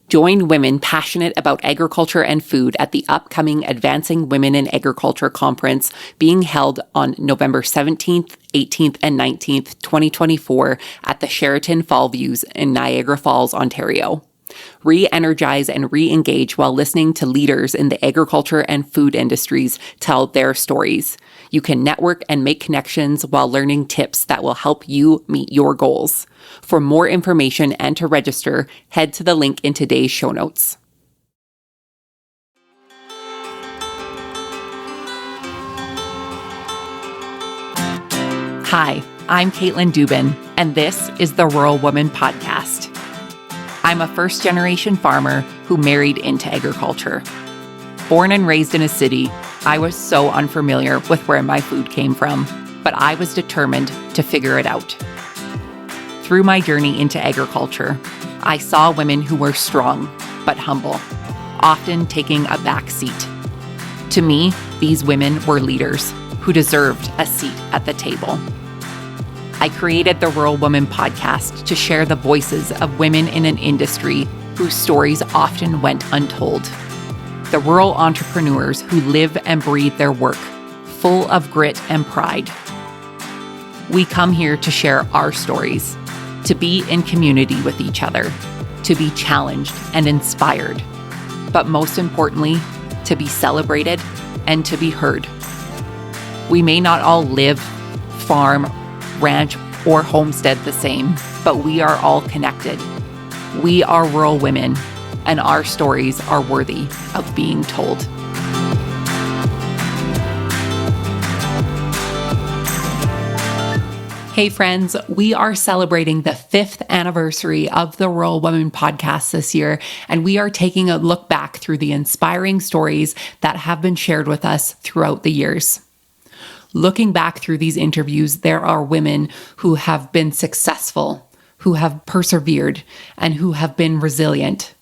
Join women passionate about agriculture and food at the upcoming Advancing Women in Agriculture Conference being held on November 17th, 18th, and 19th, 2024 at the Sheraton Fallviews in Niagara Falls, Ontario. Re-energize and re-engage while listening to leaders in the agriculture and food industries tell their stories. You can network and make connections while learning tips that will help you meet your goals. For more information and to register, head to the link in today's show notes. Hi, I'm Caitlin Dubin, and this is the Rural Woman Podcast. I'm a first-generation farmer who married into agriculture. Born and raised in a city, I was so unfamiliar with where my food came from, but I was determined to figure it out. Through my journey into agriculture, I saw women who were strong but humble, often taking a back seat. To me, these women were leaders who deserved a seat at the table. I created the Rural Woman Podcast to share the voices of women in an industry whose stories often went untold. The rural entrepreneurs who live and breathe their work, full of grit and pride. We come here to share our stories, to be in community with each other, to be challenged and inspired, but most importantly, to be celebrated and to be heard. We may not all live, farm, ranch, or homestead the same, but we are all connected. We are rural women, and our stories are worthy of being told. Hey friends, we are celebrating the 5th anniversary of the Rural Women Podcast this year, and we are taking a look back through the inspiring stories that have been shared with us throughout the years. Looking back through these interviews, there are women who have been successful, who have persevered, and who have been resilient.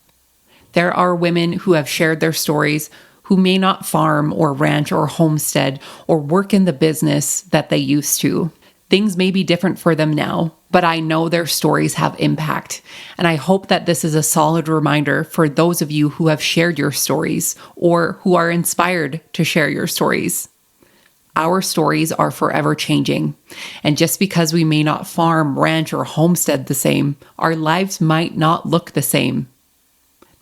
There are women who have shared their stories who may not farm or ranch or homestead or work in the business that they used to. Things may be different for them now, but I know their stories have impact. And I hope that this is a solid reminder for those of you who have shared your stories or who are inspired to share your stories. Our stories are forever changing. And just because we may not farm, ranch, or homestead the same, our lives might not look the same.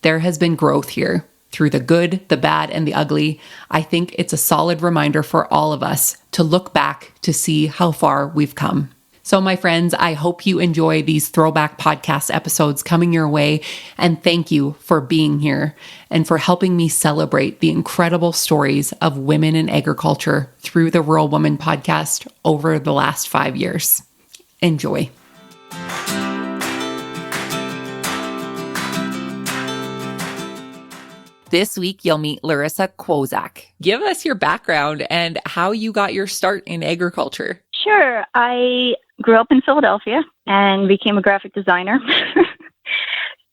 There has been growth here. Through the good, the bad, and the ugly, I think it's a solid reminder for all of us to look back to see how far we've come. So my friends, I hope you enjoy these throwback podcast episodes coming your way, and thank you for being here and for helping me celebrate the incredible stories of women in agriculture through the Rural Woman Podcast over the last 5 years. Enjoy. This week, you'll meet Laryssa Kwoczak. Give us your background and how you got your start in agriculture. Sure. I grew up in Philadelphia and became a graphic designer.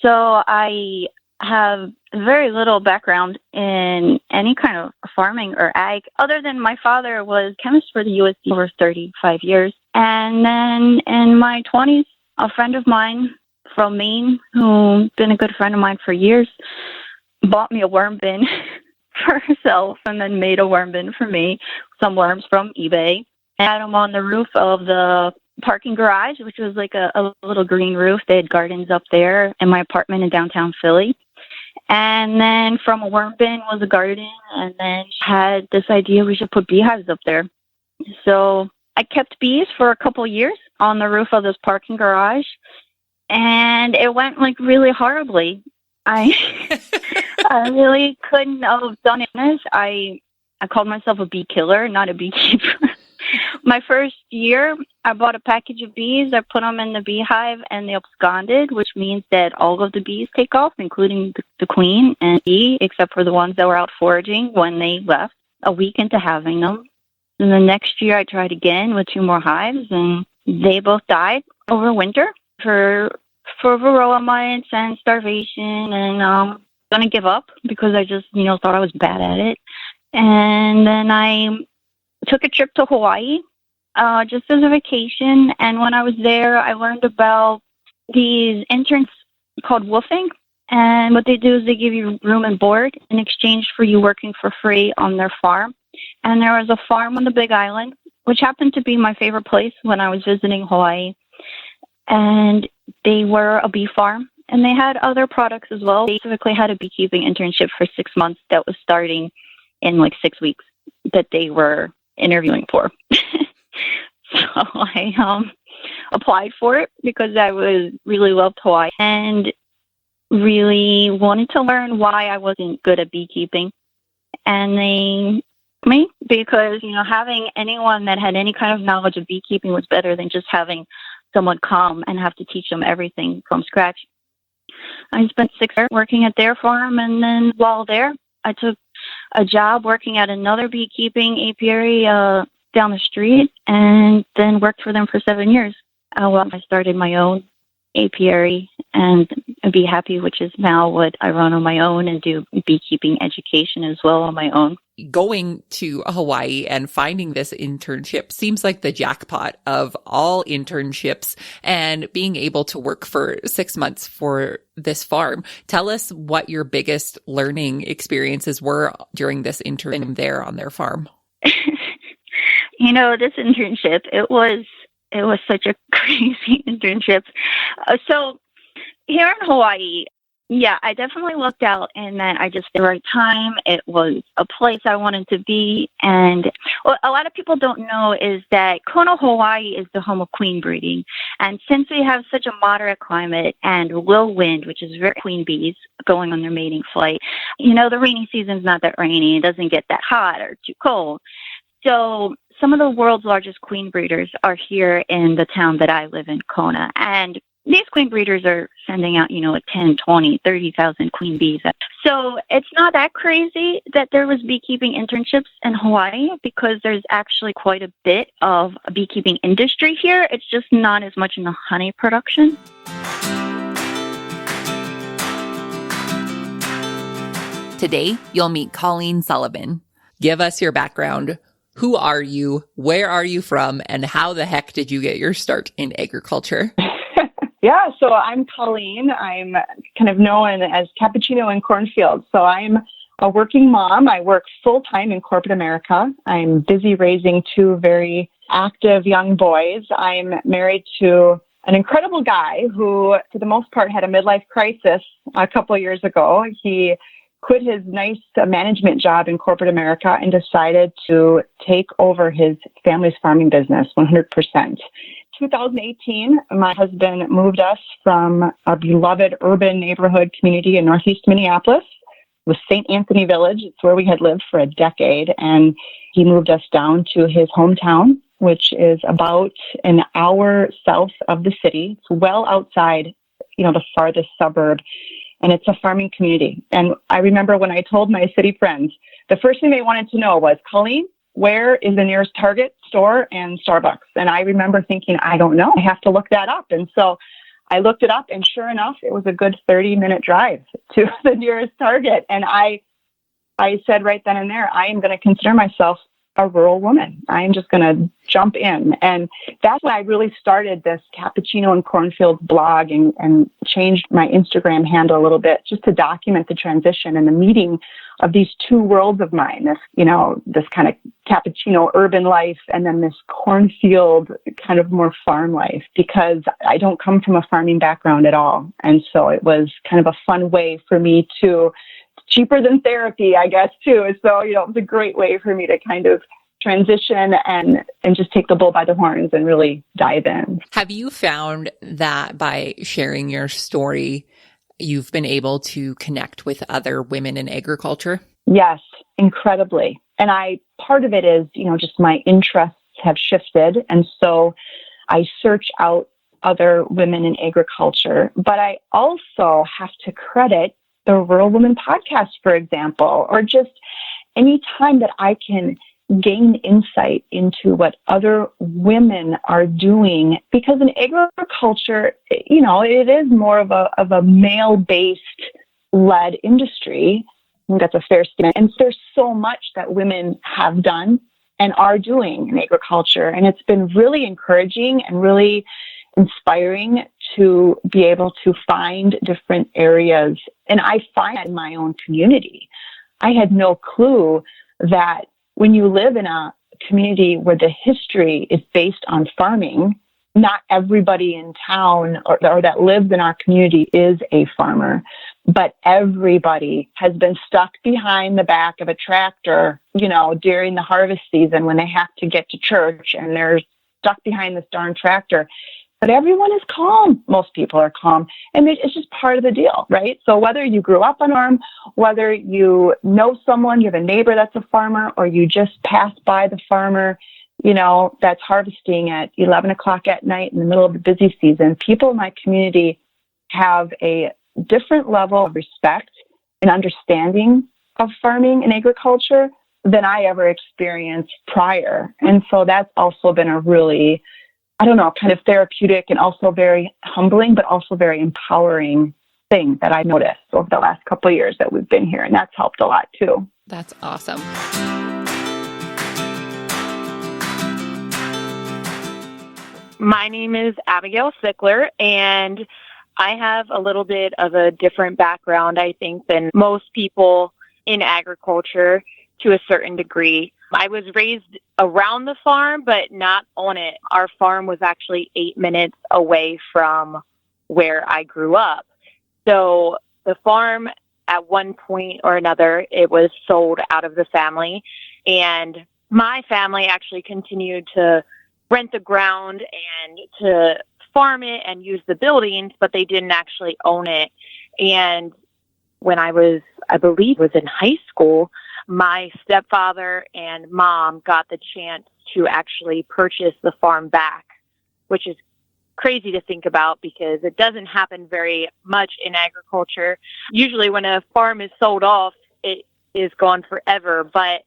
So I have very little background in any kind of farming or ag, other than my father was chemist for the USD for 35 years. And then in my 20s, a friend of mine from Maine, who's been a good friend of mine for years, bought me a worm bin for herself and then made a worm bin for me, some worms from eBay. I had them on the roof of the parking garage, which was like a little green roof. They had gardens up there in my apartment in downtown Philly. And then from a worm bin was a garden, and then had this idea we should put beehives up there. So I kept bees for a couple of years on the roof of this parking garage, and it went like really horribly. I really couldn't have done this. I called myself a bee killer, not a beekeeper. My first year, I bought a package of bees. I put them in the beehive, and they absconded, which means that all of the bees take off, including the queen and bee, except for the ones that were out foraging when they left a week into having them. And the next year, I tried again with 2 more hives, and they both died over winter for varroa mites and starvation, and going to give up because I just, thought I was bad at it. And then I took a trip to Hawaii just as a vacation. And when I was there, I learned about these interns called woofing. And what they do is they give you room and board in exchange for you working for free on their farm. And there was a farm on the Big Island, which happened to be my favorite place when I was visiting Hawaii. And they were a bee farm, and they had other products as well. They specifically had a beekeeping internship for 6 months that was starting in like 6 weeks that they were interviewing for. So I applied for it because I really loved Hawaii and really wanted to learn why I wasn't good at beekeeping. And they me because, having anyone that had any kind of knowledge of beekeeping was better than just having someone come and have to teach them everything from scratch. I spent 6 years working at their farm, and then while there, I took a job working at another beekeeping apiary down the street, and then worked for them for 7 years. I started my own apiary and Bee Happy, which is now what I run on my own and do beekeeping education as well on my own. Going to Hawaii and finding this internship seems like the jackpot of all internships, and being able to work for 6 months for this farm. Tell us what your biggest learning experiences were during this internship there on their farm. This internship, it was such a crazy internship. So here in Hawaii, I definitely lucked out in that I just at the right time. It was a place I wanted to be. And what a lot of people don't know is that Kona, Hawaii is the home of queen breeding. And since we have such a moderate climate and low wind, which is very queen bees going on their mating flight, the rainy season's not that rainy. It doesn't get that hot or too cold. So some of the world's largest queen breeders are here in the town that I live in, Kona. And these queen breeders are sending out, 10, 20, 30,000 queen bees. So it's not that crazy that there was beekeeping internships in Hawaii, because there's actually quite a bit of a beekeeping industry here. It's just not as much in the honey production. Today, you'll meet Colleen Sullivan. Give us your background. Who are you? Where are you from? And how the heck did you get your start in agriculture? Yeah, so I'm Colleen. I'm kind of known as Cappuccino in Cornfield. So I'm a working mom. I work full-time in corporate America. I'm busy raising 2 very active young boys. I'm married to an incredible guy who, for the most part, had a midlife crisis a couple of years ago. He quit his nice management job in corporate America and decided to take over his family's farming business 100%. 2018, my husband moved us from our beloved urban neighborhood community in Northeast Minneapolis with St. Anthony Village. It's where we had lived for a decade. And he moved us down to his hometown, which is about an hour south of the city. It's well outside, the farthest suburb. And it's a farming community. And I remember when I told my city friends, the first thing they wanted to know was, Colleen, where is the nearest Target store and Starbucks? And I remember thinking, I don't know. I have to look that up. And so I looked it up, and sure enough, it was a good 30-minute drive to the nearest Target. And I said right then and there, I am going to consider myself a rural woman. I am just going to jump in. And that's when I really started this Cappuccino in Cornfield blog and changed my Instagram handle a little bit just to document the transition and the meeting of these 2 worlds of mine, this kind of cappuccino urban life and then this cornfield kind of more farm life, because I don't come from a farming background at all. And so it was kind of a fun way for me to cheaper than therapy, I guess, too. So, it was a great way for me to kind of transition and just take the bull by the horns and really dive in. Have you found that by sharing your story, you've been able to connect with other women in agriculture? Yes, incredibly. And part of it is, just my interests have shifted. And so I search out other women in agriculture, but I also have to credit the Rural Woman podcast, for example, or just any time that I can gain insight into what other women are doing, because in agriculture, it is more of a male-based led industry. I think that's a fair statement. And there's so much that women have done and are doing in agriculture. And it's been really encouraging and really inspiring to be able to find different areas And I find that in my own community. I had no clue that when you live in a community where the history is based on farming, not everybody in town or that lives in our community is a farmer, but everybody has been stuck behind the back of a tractor, during the harvest season when they have to get to church and they're stuck behind this darn tractor. But everyone is calm. Most people are calm. And it's just part of the deal, right? So whether you grew up on a farm, whether you know someone, you have a neighbor that's a farmer, or you just pass by the farmer, that's harvesting at 11 o'clock at night in the middle of the busy season, people in my community have a different level of respect and understanding of farming and agriculture than I ever experienced prior. And so that's also been a really, kind of therapeutic and also very humbling, but also very empowering thing that I noticed over the last couple of years that we've been here. And that's helped a lot too. That's awesome. My name is Abigail Sickler, and I have a little bit of a different background, I think, than most people in agriculture to a certain degree. I was raised around the farm, but not on it. Our farm was actually 8 minutes away from where I grew up. So the farm, at one point or another, it was sold out of the family. And my family actually continued to rent the ground and to farm it and use the buildings, but they didn't actually own it. And when I believe was in high school, my stepfather and mom got the chance to actually purchase the farm back, which is crazy to think about because it doesn't happen very much in agriculture. Usually when a farm is sold off, it is gone forever. But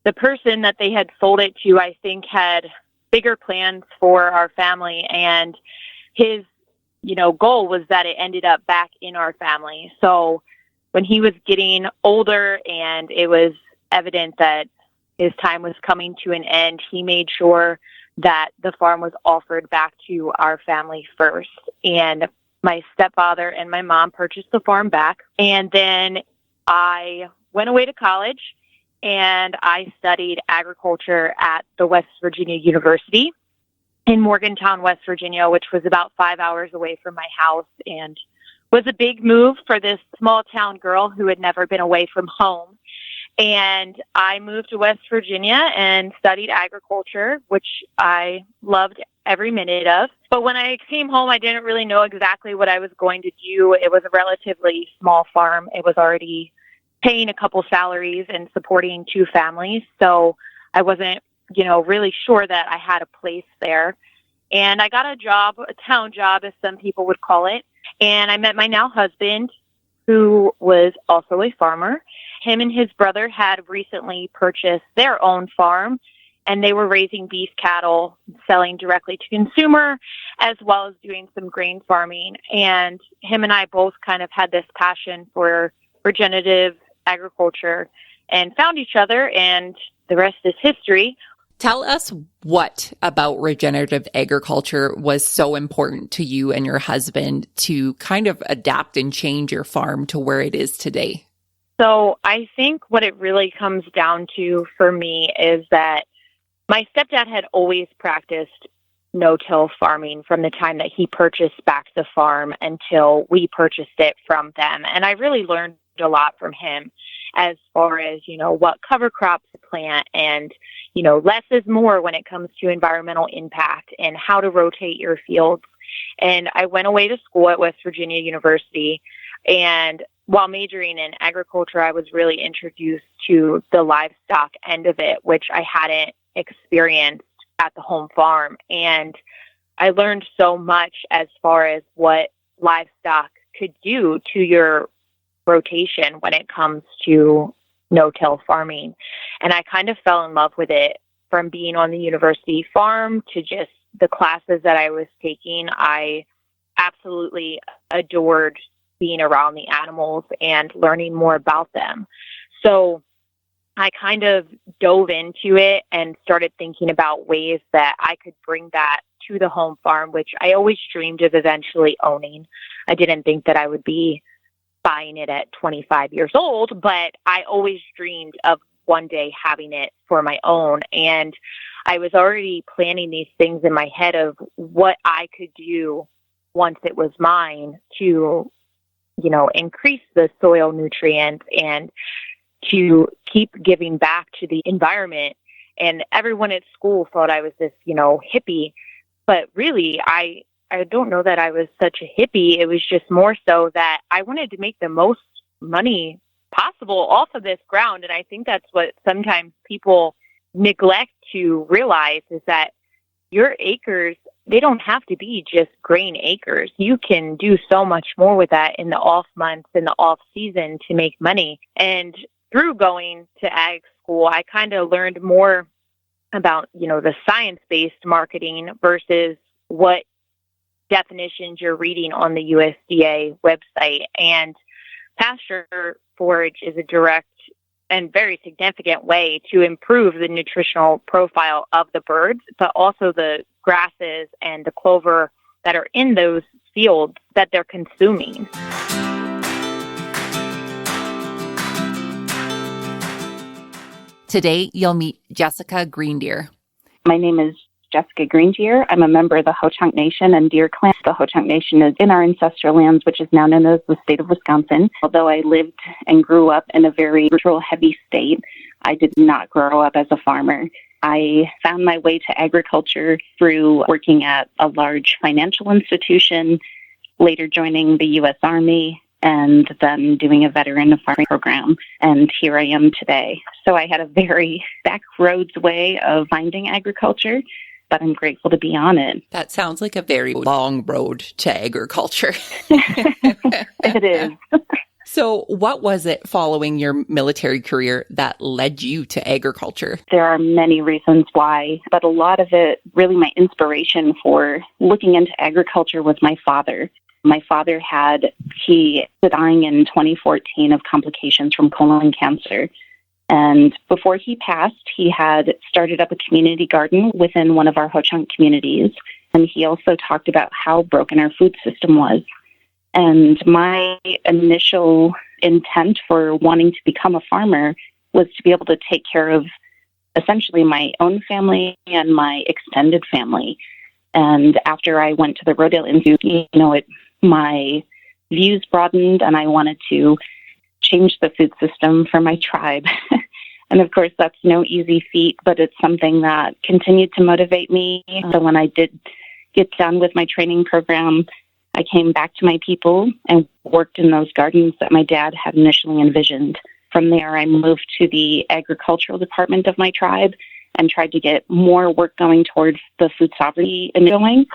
the person that they had sold it to, I think, had bigger plans for our family, and his goal was that it ended up back in our family. So when he was getting older and it was evident that his time was coming to an end, he made sure that the farm was offered back to our family first. And my stepfather and my mom purchased the farm back. And then I went away to college and I studied agriculture at the West Virginia University in Morgantown, West Virginia, which was about 5 hours away from my house, and was a big move for this small town girl who had never been away from home. And I moved to West Virginia and studied agriculture, which I loved every minute of. But when I came home, I didn't really know exactly what I was going to do. It was a relatively small farm. It was already paying a couple salaries and supporting 2 families. So I wasn't, really sure that I had a place there. And I got a town job, as some people would call it. And I met my now husband, who was also a farmer. Him and his brother had recently purchased their own farm, and they were raising beef cattle, selling directly to consumer, as well as doing some grain farming. And him and I both kind of had this passion for regenerative agriculture and found each other, and the rest is history. Tell us what about regenerative agriculture was so important to you and your husband to kind of adapt and change your farm to where it is today. So I think what it really comes down to for me is that my stepdad had always practiced no-till farming from the time that he purchased back the farm until we purchased it from them. And I really learned a lot from him as far as, what cover crops to plant and, less is more when it comes to environmental impact and how to rotate your fields. And I went away to school at West Virginia University, and while majoring in agriculture, I was really introduced to the livestock end of it, which I hadn't experienced at the home farm. And I learned so much as far as what livestock could do to your rotation when it comes to no-till farming. And I kind of fell in love with it from being on the university farm to just the classes that I was taking. I absolutely adored being around the animals and learning more about them. So I kind of dove into it and started thinking about ways that I could bring that to the home farm, which I always dreamed of eventually owning. I didn't think that I would be buying it at 25 years old, but I always dreamed of one day having it for my own. And I was already planning these things in my head of what I could do once it was mine to, increase the soil nutrients and to keep giving back to the environment. And everyone at school thought I was this, hippie, but really I don't know that I was such a hippie. It was just more so that I wanted to make the most money possible off of this ground. And I think that's what sometimes people neglect to realize, is that your acres, they don't have to be just grain acres. You can do so much more with that in the off months, in the off season, to make money. And through going to ag school, I kind of learned more about, the science-based marketing versus what definitions you're reading on the USDA website. And pasture forage is a direct and very significant way to improve the nutritional profile of the birds, but also the grasses and the clover that are in those fields that they're consuming. Today, you'll meet Jessika Greendeer. My name is Jessika Greendeer. I'm a member of the Kwoczak Nation and Deer Clan. The Kwoczak Nation is in our ancestral lands, which is now known as the state of Wisconsin. Although I lived and grew up in a very rural-heavy state, I did not grow up as a farmer. I found my way to agriculture through working at a large financial institution, later joining the U.S. Army, and then doing a veteran farming program. And here I am today. So I had a very backroads way of finding agriculture, but I'm grateful to be on it. That sounds like a very long road to agriculture. It is. So what was it following your military career that led you to agriculture? There are many reasons why, but a lot of it, really my inspiration for looking into agriculture was my father. My father he was dying in 2014 of complications from colon cancer. And before he passed, he had started up a community garden within one of our Kwoczak communities. And he also talked about how broken our food system was. And my initial intent for wanting to become a farmer was to be able to take care of essentially my own family and my extended family. And after I went to the Rodale Institute, my views broadened and I wanted to change the food system for my tribe. And of course, that's no easy feat, but it's something that continued to motivate me. So when I did get done with my training program, I came back to my people and worked in those gardens that my dad had initially envisioned. From there, I moved to the agricultural department of my tribe and tried to get more work going towards the food sovereignty going.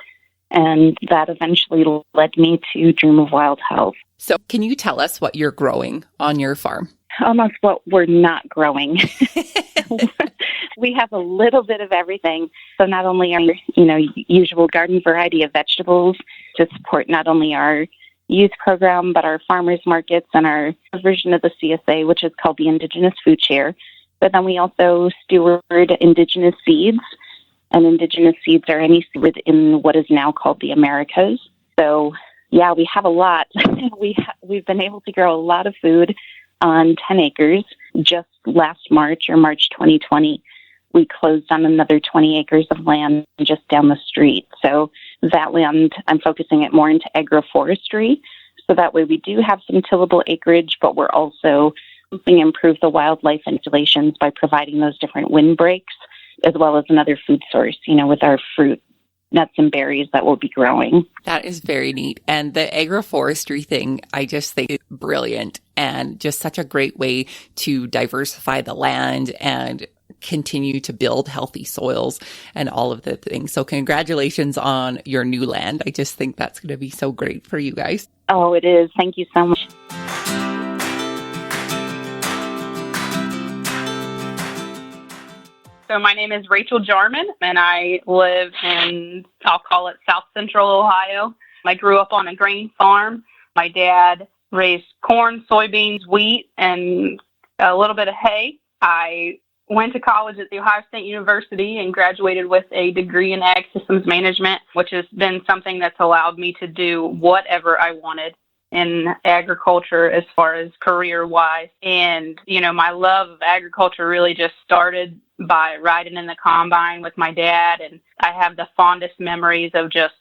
And that eventually led me to Dream of Wild Health. So can you tell us what you're growing on your farm? Almost what we're not growing. We have a little bit of everything. So not only our, usual garden variety of vegetables to support not only our youth program, but our farmers markets and our version of the CSA, which is called the Indigenous Food Share. But then we also steward Indigenous seeds. And Indigenous seeds are any seed within what is now called the Americas. So, yeah, we have a lot. We've been able to grow a lot of food on 10 acres. Just last March 2020, we closed on another 20 acres of land just down the street. So that land, I'm focusing it more into agroforestry. So that way we do have some tillable acreage, but we're also helping improve the wildlife installations by providing those different windbreaks, as well as another food source, with our fruit, nuts, and berries that we'll be growing. That is very neat. And the agroforestry thing, I just think is brilliant and just such a great way to diversify the land and continue to build healthy soils and all of the things. So congratulations on your new land. I just think that's going to be so great for you guys. Oh, it is. Thank you so much. So my name is Rachel Jarman, and I live in, I'll call it South Central Ohio. I grew up on a grain farm. My dad raised corn, soybeans, wheat, and a little bit of hay. I went to college at The Ohio State University and graduated with a degree in Ag Systems Management, which has been something that's allowed me to do whatever I wanted in agriculture as far as career-wise. And, my love of agriculture really just started by riding in the combine with my dad. And I have the fondest memories of just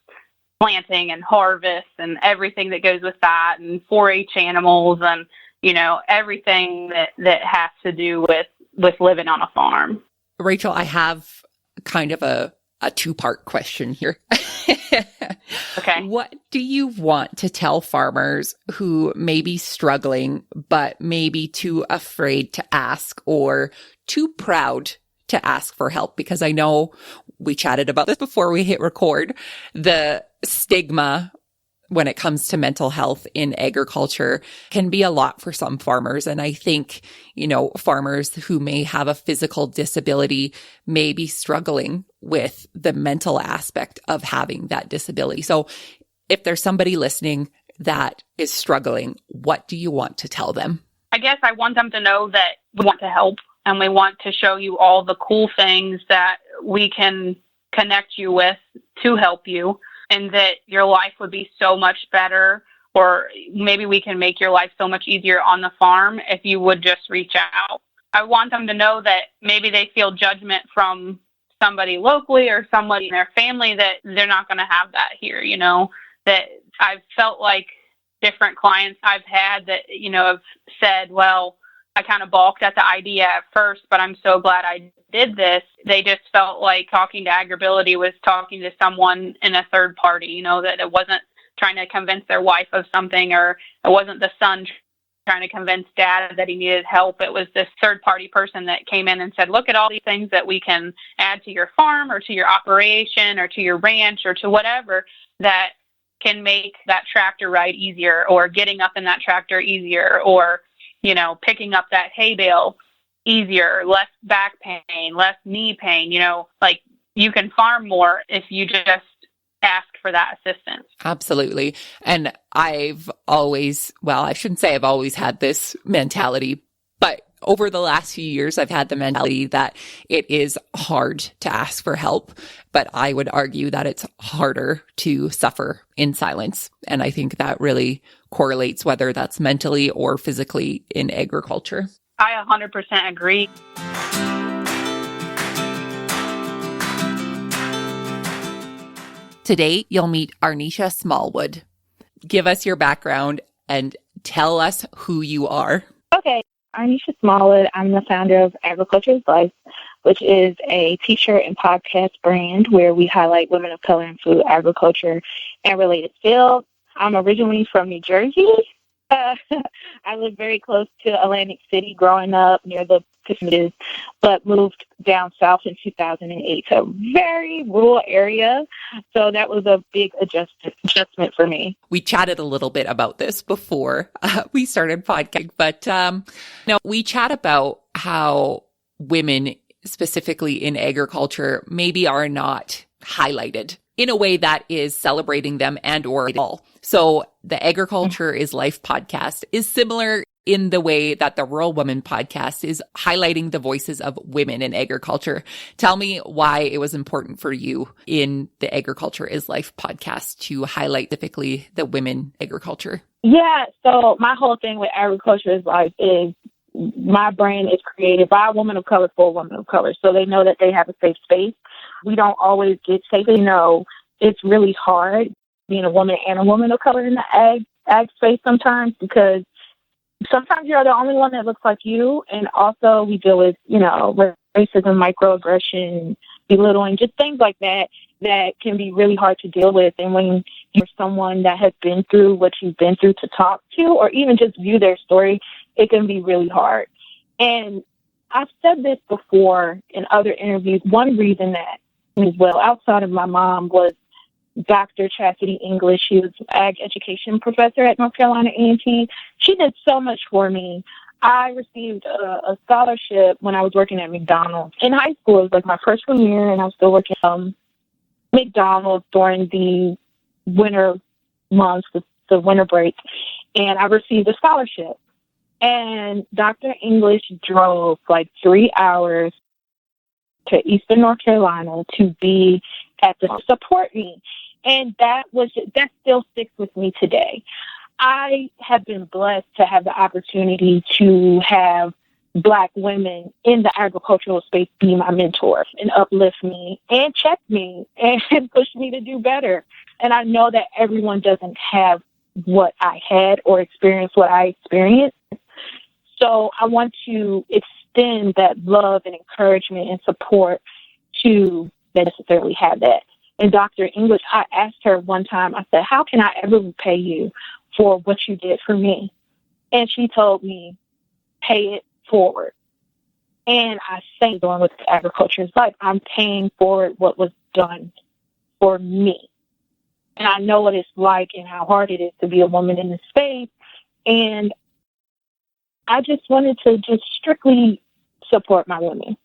planting and harvest and everything that goes with that, and 4-H animals, and, everything that has to do with living on a farm. Rachel, I have kind of a two-part question here. Okay. What do you want to tell farmers who may be struggling, but maybe too afraid to ask or too proud to ask for help? Because I know we chatted about this before we hit record, the stigma when it comes to mental health in agriculture can be a lot for some farmers. And I think, farmers who may have a physical disability may be struggling with the mental aspect of having that disability. So if there's somebody listening that is struggling, what do you want to tell them? I guess I want them to know that we want to help, and we want to show you all the cool things that we can connect you with to help you, and that your life would be so much better, or maybe we can make your life so much easier on the farm if you would just reach out. I want them to know that maybe they feel judgment from somebody locally or somebody in their family, that they're not going to have that here, that I've felt like different clients I've had that, have said, well, I kind of balked at the idea at first, but I'm so glad I did this. They just felt like talking to Agribility was talking to someone in a third party, that it wasn't trying to convince their wife of something, or it wasn't the son trying to convince dad that he needed help. It was this third party person that came in and said, look at all these things that we can add to your farm or to your operation or to your ranch or to whatever that can make that tractor ride easier, or getting up in that tractor easier, or picking up that hay bale easier, less back pain, less knee pain, like you can farm more if you just ask for that assistance. Absolutely. And I shouldn't say I've always had this mentality, but over the last few years, I've had the mentality that it is hard to ask for help, but I would argue that it's harder to suffer in silence. And I think that really correlates, whether that's mentally or physically, in agriculture. I 100% agree. Today, you'll meet Arneisha Smallwood. Give us your background and tell us who you are. Okay. Arneisha Smallwood. I'm the founder of Agriculture is Life, which is a t-shirt and podcast brand where we highlight women of color in food, agriculture, and related fields. I'm originally from New Jersey. I lived very close to Atlantic City growing up near the Kutryk, but moved down south in 2008 to a very rural area. So that was a big adjustment for me. We chatted a little bit about this before we started podcasting, but we chat about how women, specifically in agriculture, maybe are not highlighted in a way that is celebrating them and or at all. So the Agriculture is Life podcast is similar in the way that the Rural Woman podcast is highlighting the voices of women in agriculture. Tell me why it was important for you in the Agriculture is Life podcast to highlight specifically the women agriculture. Yeah, so my whole thing with Agriculture is Life is my brand is created by a woman of color for a woman of color. So they know that they have a safe space. We don't always get safe. They know it's really hard being a woman and a woman of color in the ag space sometimes, because sometimes you're the only one that looks like you. And also we deal with, racism, microaggression, belittling, just things like that can be really hard to deal with. And when you're someone that has been through what you've been through to talk to, or even just view their story, it can be really hard. And I've said this before in other interviews. One reason that as well, outside of my mom, was Dr. Chastity English. She was an ag education professor at North Carolina A&T. She did so much for me. I received a scholarship when I was working at McDonald's. In high school, it was like my freshman year, and I was still working at McDonald's during the winter months, the winter break, and I received a scholarship. And Dr. English drove like 3 hours to Eastern North Carolina to be at the support me. And that still sticks with me today. I have been blessed to have the opportunity to have Black women in the agricultural space be my mentors and uplift me and check me and push me to do better. And I know that everyone doesn't have what I had or experience what I experienced. So I want to extend that love and encouragement and support to that necessarily have that. And Dr. English, I asked her one time, I said, how can I ever repay you for what you did for me? And she told me, pay it forward. And I think going with agriculture is like, I'm paying forward what was done for me. And I know what it's like and how hard it is to be a woman in this space. And I just wanted to just strictly support my women.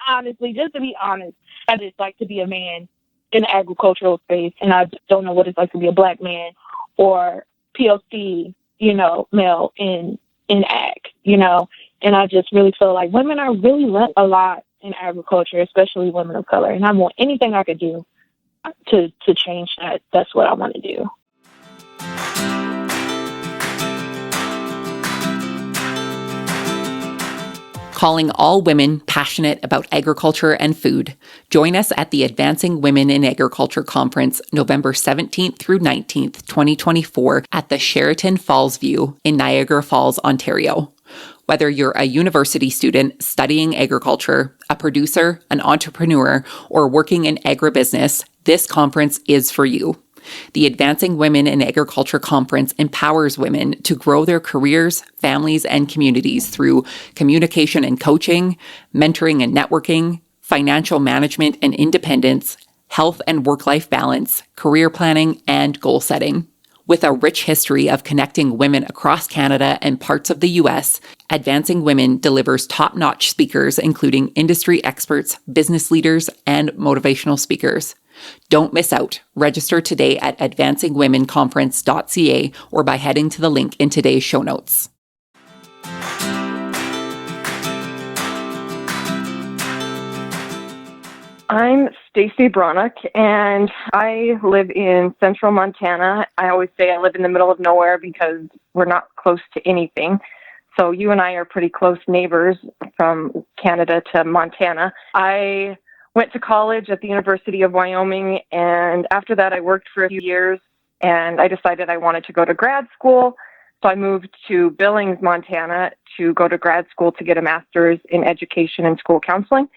Honestly, just to be honest, I just like to be a man in the agricultural space, and I don't know what it's like to be a Black man or POC, male in ag, and I just really feel like women are really learning a lot in agriculture, especially women of color, and I want anything I could do to change that. That's what I want to do. Calling all women passionate about agriculture and food. Join us at the Advancing Women in Agriculture Conference, November 17th through 19th, 2024, at the Sheraton Falls View in Niagara Falls, Ontario. Whether you're a university student studying agriculture, a producer, an entrepreneur, or working in agribusiness, this conference is for you. The Advancing Women in Agriculture Conference empowers women to grow their careers, families, and communities through communication and coaching, mentoring and networking, financial management and independence, health and work-life balance, career planning, and goal setting. With a rich history of connecting women across Canada and parts of the U.S., Advancing Women delivers top-notch speakers, including industry experts, business leaders, and motivational speakers. Don't miss out. Register today at advancingwomenconference.ca or by heading to the link in today's show notes. I'm Stacy Bronec, and I live in central Montana. I always say I live in the middle of nowhere because we're not close to anything. So you and I are pretty close neighbors from Canada to Montana. I went to college at the University of Wyoming, and after that I worked for a few years, and I decided I wanted to go to grad school. So I moved to Billings, Montana to go to grad school to get a master's in education and school counseling.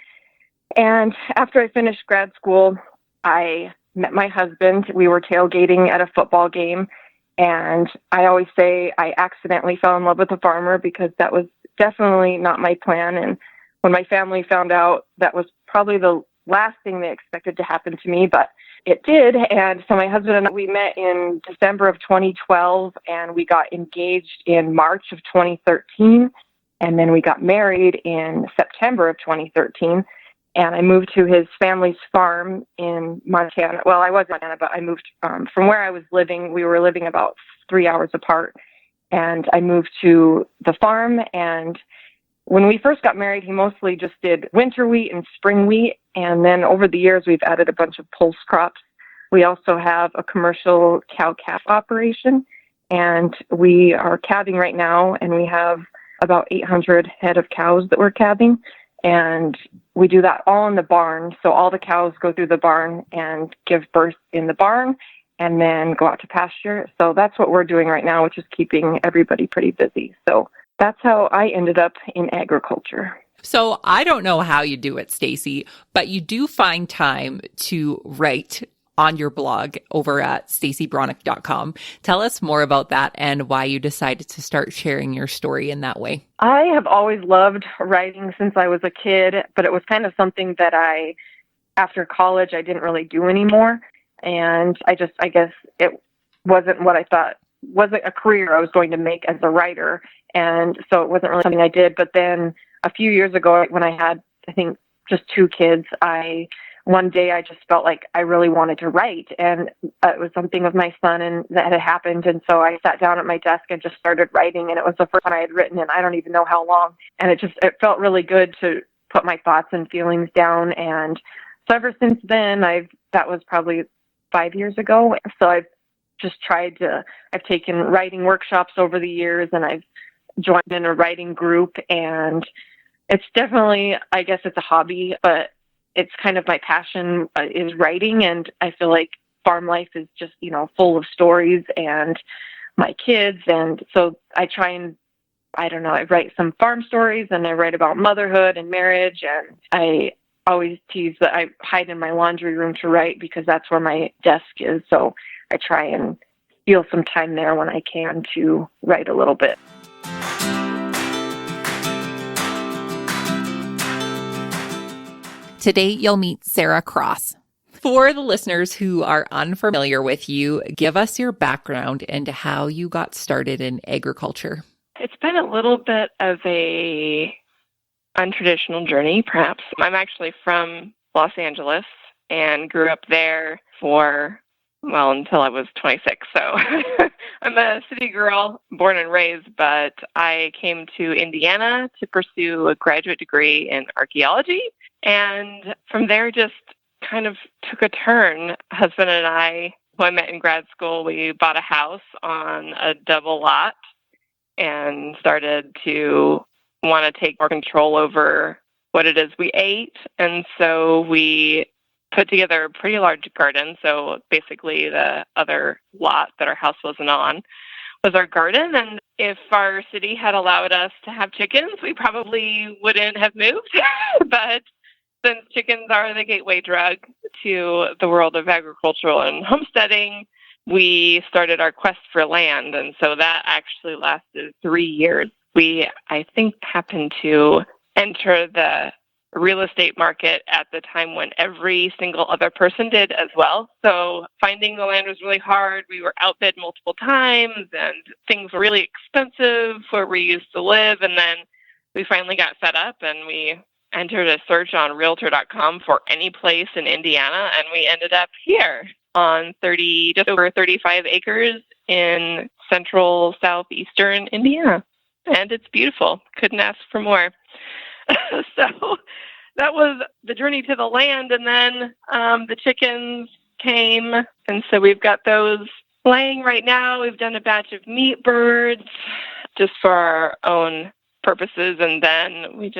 And after I finished grad school, I met my husband. We were tailgating at a football game, and I always say I accidentally fell in love with a farmer because that was definitely not my plan. And when my family found out, that was probably the last thing they expected to happen to me, but it did. And so my husband and I, we met in December of 2012, and we got engaged in March of 2013. And then we got married in September of 2013. And I moved to his family's farm in Montana. Well, I was in Montana, but I moved from where I was living. We were living about 3 hours apart. And I moved to the farm, and when we first got married, he mostly just did winter wheat and spring wheat. And then over the years, we've added a bunch of pulse crops. We also have a commercial cow-calf operation, and we are calving right now, and we have about 800 head of cows that we're calving. And we do that all in the barn. So all the cows go through the barn and give birth in the barn and then go out to pasture. So that's what we're doing right now, which is keeping everybody pretty busy. So that's how I ended up in agriculture. So I don't know how you do it, Stacy, but you do find time to write on your blog over at stacybronec.com. Tell us more about that and why you decided to start sharing your story in that way. I have always loved writing since I was a kid, but it was kind of something that after college, I didn't really do anymore. And I guess it wasn't what I thought, wasn't a career I was going to make as a writer. And so it wasn't really something I did. But then a few years ago, when I had, I think, just 2 kids, one day I just felt like I really wanted to write. And it was something with my son and that had happened. And so I sat down at my desk and just started writing. And it was the first time I had written in I don't even know how long. And it felt really good to put my thoughts and feelings down. And so ever since then, that was probably 5 years ago. So I've I've taken writing workshops over the years, and I've joined in a writing group, and it's definitely, I guess it's a hobby, but it's kind of my passion is writing. And I feel like farm life is just, full of stories and my kids. And so I try and, I write some farm stories, and I write about motherhood and marriage. And I always tease that I hide in my laundry room to write because that's where my desk is. So I try and steal some time there when I can to write a little bit. Today, you'll meet Sarah Cross. For the listeners who are unfamiliar with you, give us your background and how you got started in agriculture. It's been a little bit of a untraditional journey, perhaps. I'm actually from Los Angeles and grew up there until I was 26. So I'm a city girl, born and raised, but I came to Indiana to pursue a graduate degree in archaeology. And from there, just kind of took a turn. Husband and I, who I met in grad school, we bought a house on a double lot and started to want to take more control over what it is we ate. And so we put together a pretty large garden. So basically the other lot that our house wasn't on was our garden. And if our city had allowed us to have chickens, we probably wouldn't have moved. But since chickens are the gateway drug to the world of agricultural and homesteading, we started our quest for land. And so that actually lasted 3 years. We, I think, happened to enter the real estate market at the time when every single other person did as well. So finding the land was really hard. We were outbid multiple times, and things were really expensive where we used to live. And then we finally got fed up, and we entered a search on Realtor.com for any place in Indiana, and we ended up here on just over 35 acres in central southeastern Indiana. And it's beautiful. Couldn't ask for more. So that was the journey to the land. And then the chickens came. And so we've got those laying right now. We've done a batch of meat birds just for our own purposes. And then we've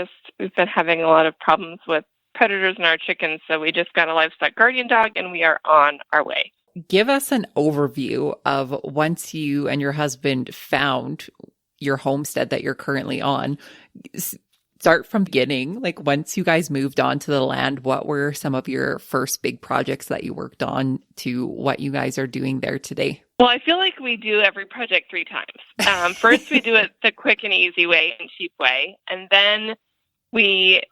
been having a lot of problems with predators in our chickens. So we just got a livestock guardian dog, and we are on our way. Give us an overview of once you and your husband found your homestead that you're currently on. Start from the beginning. Like, once you guys moved onto the land, what were some of your first big projects that you worked on to what you guys are doing there today? Well, I feel like we do every project 3 times. First, we do it the quick and easy way and cheap way. And then we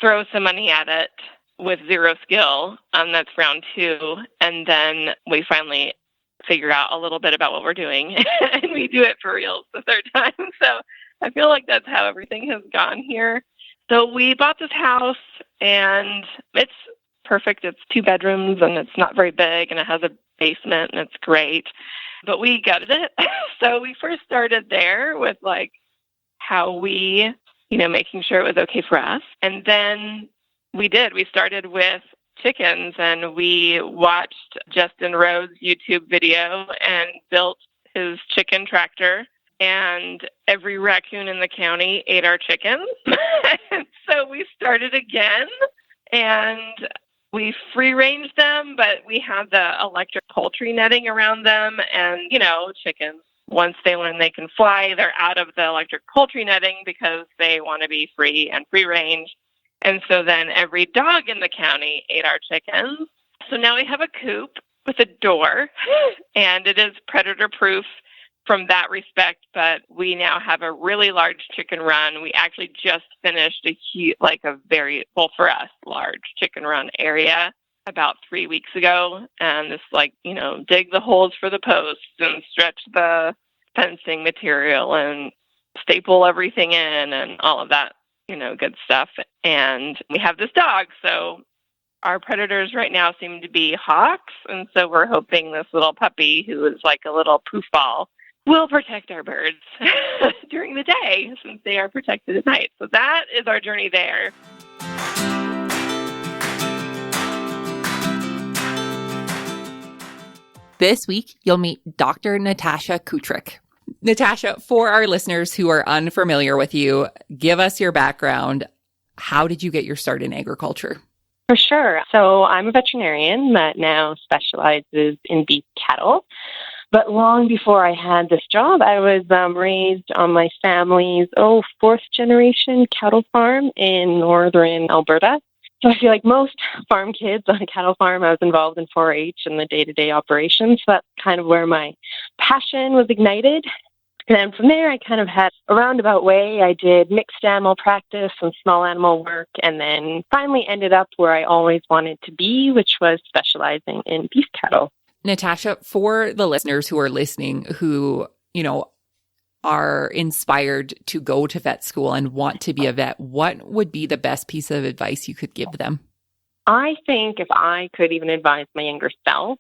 throw some money at it with zero skill. That's round 2. And then we finally figure out a little bit about what we're doing. And we do it for real the 3rd time. So I feel like that's how everything has gone here. So we bought this house, and it's perfect. It's 2 bedrooms, and it's not very big, and it has a basement, and it's great. But we gutted it. So we first started there with how we, making sure it was okay for us. And then we started with chickens, and we watched Justin Rhodes' YouTube video and built his chicken tractor. And every raccoon in the county ate our chickens. And so we started again, and we free-ranged them, but we had the electric poultry netting around them. And, chickens, once they learn they can fly, they're out of the electric poultry netting because they want to be free and free-range. And so then every dog in the county ate our chickens. So now we have a coop with a door, and it is predator-proof from that respect, but we now have a really large chicken run. We actually just finished a very, well, for us, large chicken run area about 3 weeks ago. And this dig the holes for the posts and stretch the fencing material and staple everything in and all of that, good stuff. And we have this dog. So our predators right now seem to be hawks. And so we're hoping this little puppy, who is like a little poof ball, will protect our birds during the day, since they are protected at night. So that is our journey there. This week, you'll meet Dr. Natasha Kutryk. Natasha, for our listeners who are unfamiliar with you, give us your background. How did you get your start in agriculture? For sure. So I'm a veterinarian that now specializes in beef cattle. But long before I had this job, I was raised on my family's, fourth generation cattle farm in northern Alberta. So I feel like most farm kids on a cattle farm, I was involved in 4-H and the day-to-day operations. So that's kind of where my passion was ignited. And then from there, I kind of had a roundabout way. I did mixed animal practice and small animal work, and then finally ended up where I always wanted to be, which was specializing in beef cattle. Natasha, for the listeners who are listening who, are inspired to go to vet school and want to be a vet, what would be the best piece of advice you could give them? I think if I could even advise my younger self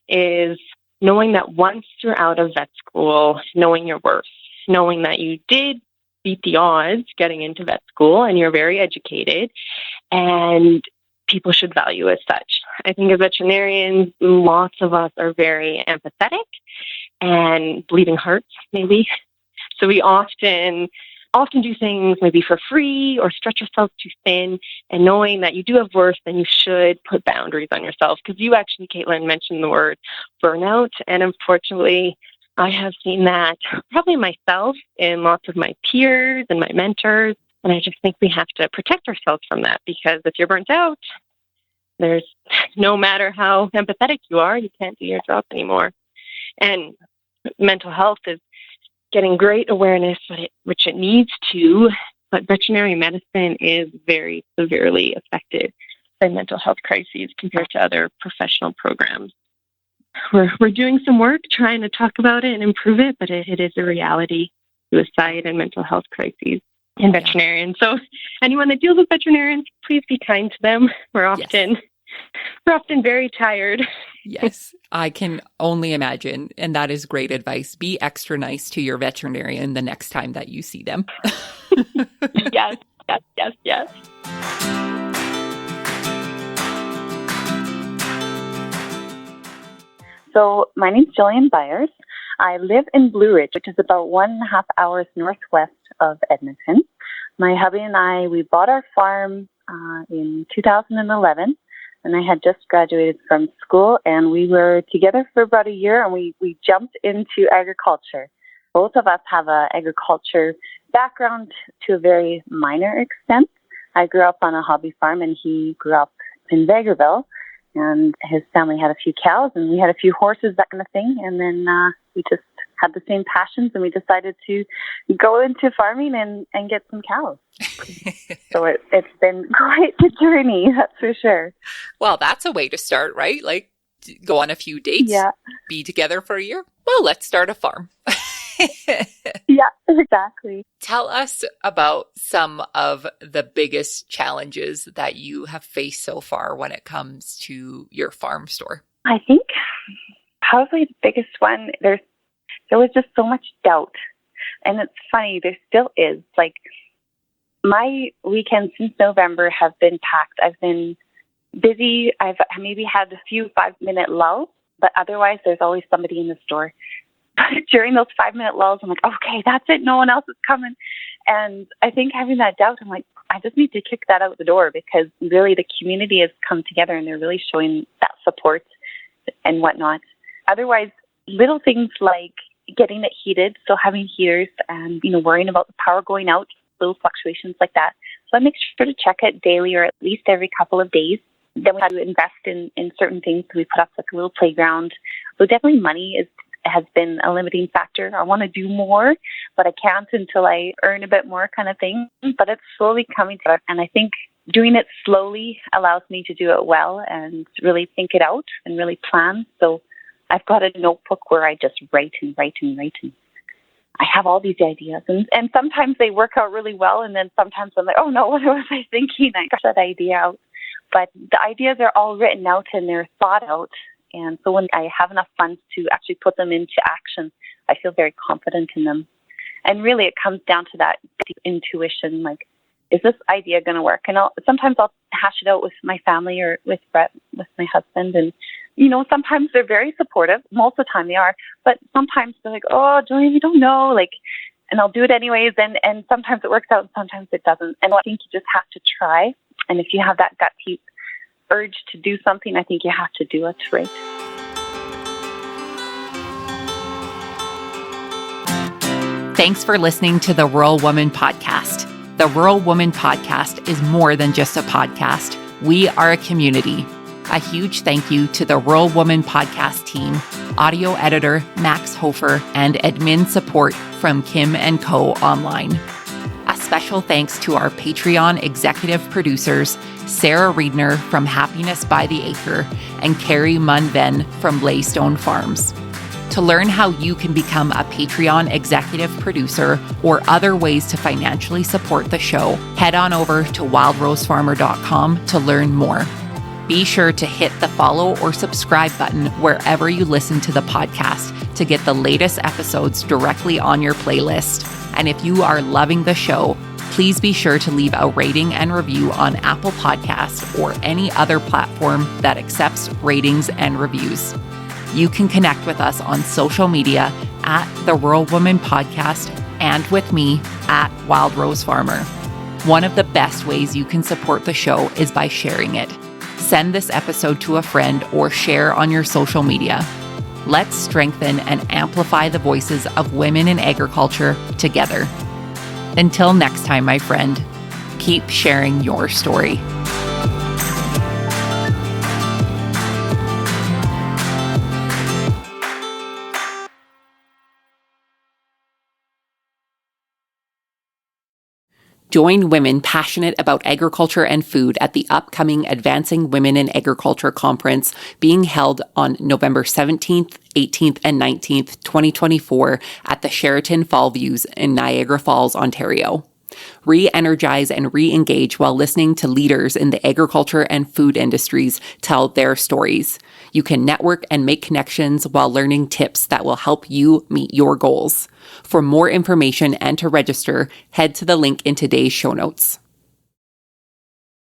is knowing that once you're out of vet school, knowing your worth, knowing that you did beat the odds getting into vet school and you're very educated and people should value as such. I think as veterinarians, lots of us are very empathetic and bleeding hearts, maybe. So we often do things maybe for free or stretch ourselves too thin, and knowing that you do have worth, then you should put boundaries on yourself. Because you actually, Caitlin, mentioned the word burnout, and unfortunately, I have seen that probably myself in lots of my peers and my mentors, and I just think we have to protect ourselves from that, because if you're burnt out, there's no matter how empathetic you are, you can't do your job anymore. And mental health is getting great awareness, which it needs to, but veterinary medicine is very severely affected by mental health crises compared to other professional programs. We're doing some work trying to talk about it and improve it, but it is a reality, suicide and mental health crises in veterinarians. So anyone that deals with veterinarians, please be kind to them. We're often very tired. Yes, I can only imagine. And that is great advice. Be extra nice to your veterinarian the next time that you see them. Yes. So my name's Jillian Byers. I live in Blue Ridge, which is about 1.5 hours northwest of Edmonton. My hubby and I, we bought our farm in 2011. And I had just graduated from school, and we were together for about a year, and we jumped into agriculture. Both of us have an agriculture background to a very minor extent. I grew up on a hobby farm, and he grew up in Vegreville, and his family had a few cows, and we had a few horses, that kind of thing. And then we just had the same passions, and we decided to go into farming and get some cows. So it's been quite the journey, that's for sure. Well, that's a way to start, right? Like, go on a few dates, be together for a year. Well, let's start a farm. Yeah, exactly. Tell us about some of the biggest challenges that you have faced so far when it comes to your farm store. I think probably the biggest one, there was just so much doubt. And it's funny, there still is. Like, my weekends since November have been packed. I've been busy. I've maybe had a few 5-minute lulls, but otherwise there's always somebody in the store. During those 5-minute lulls, I'm like, okay, that's it. No one else is coming. And I think having that doubt, I'm like, I just need to kick that out the door, because really the community has come together and they're really showing that support and whatnot. Otherwise, little things like getting it heated, so having heaters and, worrying about the power going out, little fluctuations like that. So I make sure to check it daily or at least every couple of days. Then we have to invest in certain things. So we put up like a little playground. So definitely money has been a limiting factor. I want to do more, but I can't until I earn a bit more, kind of thing. But it's slowly coming together. And I think doing it slowly allows me to do it well and really think it out and really plan. So I've got a notebook where I just write and write and write. And I have all these ideas. And sometimes they work out really well. And then sometimes I'm like, oh no, what was I thinking? I got that idea out. But the ideas are all written out and they're thought out. And so when I have enough funds to actually put them into action, I feel very confident in them. And really it comes down to that deep intuition, like, is this idea going to work? And sometimes I'll hash it out with my family or with Brett, with my husband, and sometimes they're very supportive. Most of the time they are, but sometimes they're like, oh, Jillian, you don't know, and I'll do it anyways. And sometimes it works out and sometimes it doesn't. And I think you just have to try. And if you have that gut urge to do something, I think you have to do it right. Thanks for listening to the Rural Woman Podcast. The Rural Woman Podcast is more than just a podcast. We are a community. A huge thank you to the Rural Woman Podcast team, audio editor Max Hofer, and admin support from Kim & Co. Online. A special thanks to our Patreon executive producers, Sarah Riedner from Happiness by the Acre and Carrie Munven from Laystone Farms. To learn how you can become a Patreon executive producer or other ways to financially support the show, head on over to wildrosefarmer.com to learn more. Be sure to hit the follow or subscribe button wherever you listen to the podcast to get the latest episodes directly on your playlist. And if you are loving the show, please be sure to leave a rating and review on Apple Podcasts or any other platform that accepts ratings and reviews. You can connect with us on social media at The Rural Woman Podcast and with me at Wild Rose Farmer. One of the best ways you can support the show is by sharing it. Send this episode to a friend or share on your social media. Let's strengthen and amplify the voices of women in agriculture together. Until next time, my friend, keep sharing your story. Join women passionate about agriculture and food at the upcoming Advancing Women in Agriculture Conference being held on November 17th, 18th, and 19th, 2024 at the Sheraton Fall Views in Niagara Falls, Ontario. Re-energize and re-engage while listening to leaders in the agriculture and food industries tell their stories. You can network and make connections while learning tips that will help you meet your goals. For more information and to register, head to the link in today's show notes.